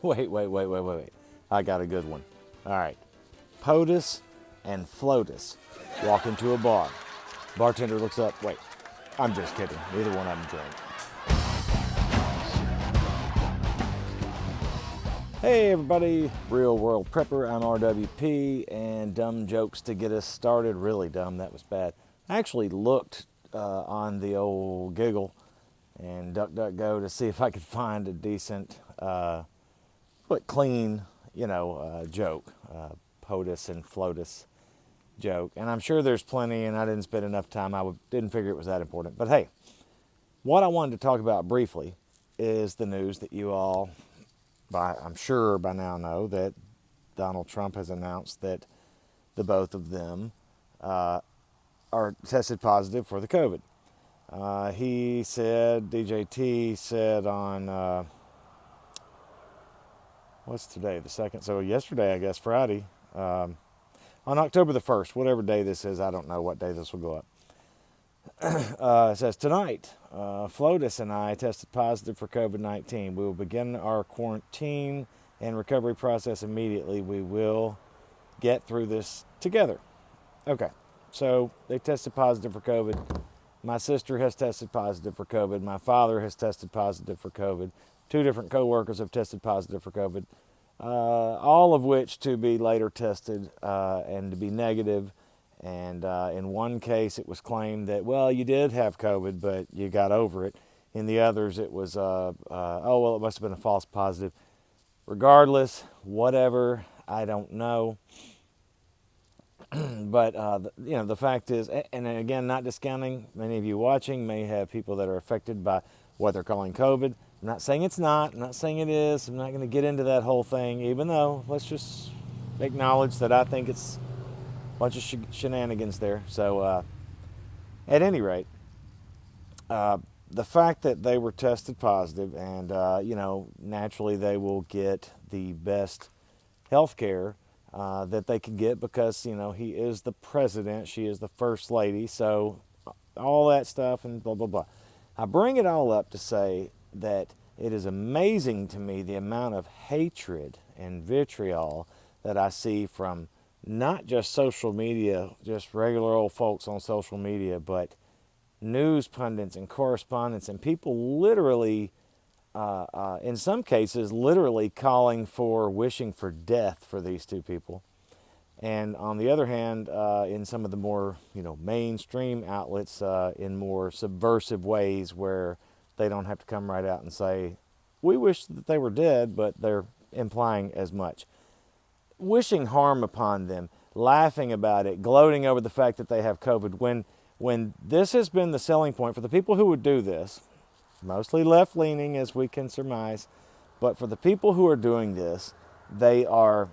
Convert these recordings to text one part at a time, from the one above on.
Wait. I got a good one. All right. POTUS and FLOTUS walk into a bar. Bartender looks up. Wait, I'm just kidding. Neither one of them drink. Hey everybody, Real World Prepper, I'm RWP, and dumb jokes to get us started. Really dumb, that was bad. I actually looked on the old Giggle and DuckDuckGo to see if I could find a decent, but clean, joke, POTUS and FLOTUS joke. And I'm sure there's plenty, and I didn't spend enough time. Didn't figure it was that important. But hey, what I wanted to talk about briefly is the news that you all, I'm sure by now know, that Donald Trump has announced that the both of them are tested positive for the COVID. He said, DJT said on, what's today, the 2nd? So yesterday, I guess, Friday, on October the 1st, whatever day this is, I don't know what day this will go up. It says, tonight, FLOTUS and I tested positive for COVID-19. We will begin our quarantine and recovery process immediately. We will get through this together. Okay, so they tested positive for COVID. My sister has tested positive for COVID. My father has tested positive for COVID. 2 different co-workers have tested positive for COVID. All of which to be later tested and to be negative. And in one case, it was claimed that, well, you did have COVID, but you got over it. In the others, it was, it must have been a false positive. Regardless, whatever, I don't know. But, the fact is, and again, not discounting, many of you watching may have people that are affected by what they're calling COVID. I'm not saying it's not. I'm not saying it is. I'm not going to get into that whole thing, even though let's just acknowledge that I think it's a bunch of shenanigans there. So, at any rate, the fact that they were tested positive and, naturally they will get the best health care that they can get because, he is the president, she is the first lady, so all that stuff and blah, blah, blah. I bring it all up to say that it is amazing to me the amount of hatred and vitriol that I see from not just social media, just regular old folks on social media, but news pundits and correspondents and people literally, in some cases, literally wishing for death for these 2 people. And on the other hand, in some of the more, mainstream outlets, in more subversive ways where they don't have to come right out and say, we wish that they were dead, but they're implying as much. Wishing harm upon them, laughing about it, gloating over the fact that they have COVID, when this has been the selling point for the people who would do this, mostly left-leaning as we can surmise, but for the people who are doing this, they're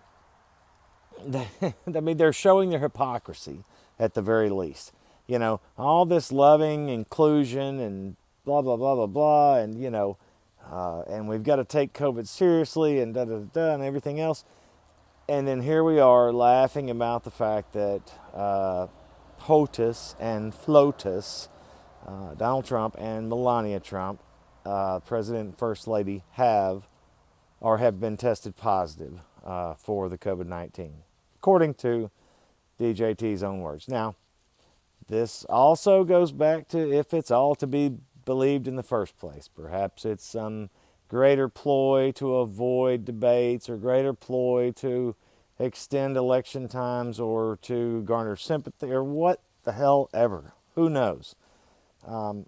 showing their hypocrisy at the very least. All this loving inclusion and blah, blah, blah, blah, blah, and, and we've got to take COVID seriously and da-da-da-da and everything else. And then here we are laughing about the fact that POTUS and FLOTUS, Donald Trump and Melania Trump, President and First Lady, have been tested positive for the COVID-19, according to DJT's own words. Now, this also goes back to if it's all to be believed in the first place. Perhaps it's some greater ploy to avoid debates or greater ploy to extend election times or to garner sympathy or what the hell ever. Who knows?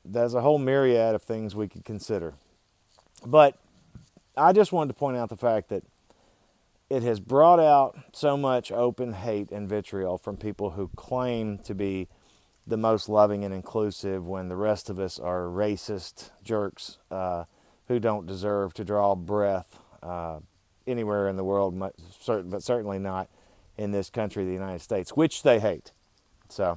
There's a whole myriad of things we could consider. But I just wanted to point out the fact that it has brought out so much open hate and vitriol from people who claim to be the most loving and inclusive when the rest of us are racist jerks who don't deserve to draw breath anywhere in the world, but certainly not in this country, the United States, which they hate. So,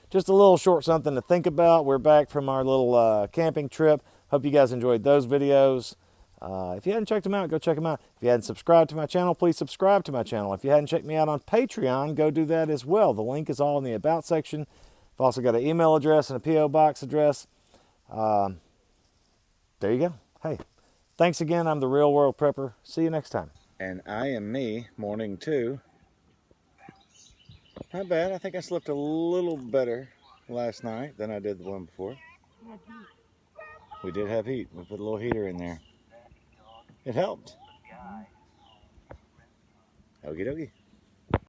just a little short something to think about. We're back from our little camping trip. Hope you guys enjoyed those videos. If you hadn't checked them out, go check them out. If you hadn't subscribed to my channel, please subscribe to my channel. If you hadn't checked me out on Patreon, go do that as well. The link is all in the About section. I've also got an email address and a P.O. Box address. There you go. Hey, thanks again. I'm the Real World Prepper. See you next time. And I am me, morning 2. Not bad. I think I slept a little better last night than I did the one before. We did have heat. We put a little heater in there. It helped. Okie dokie.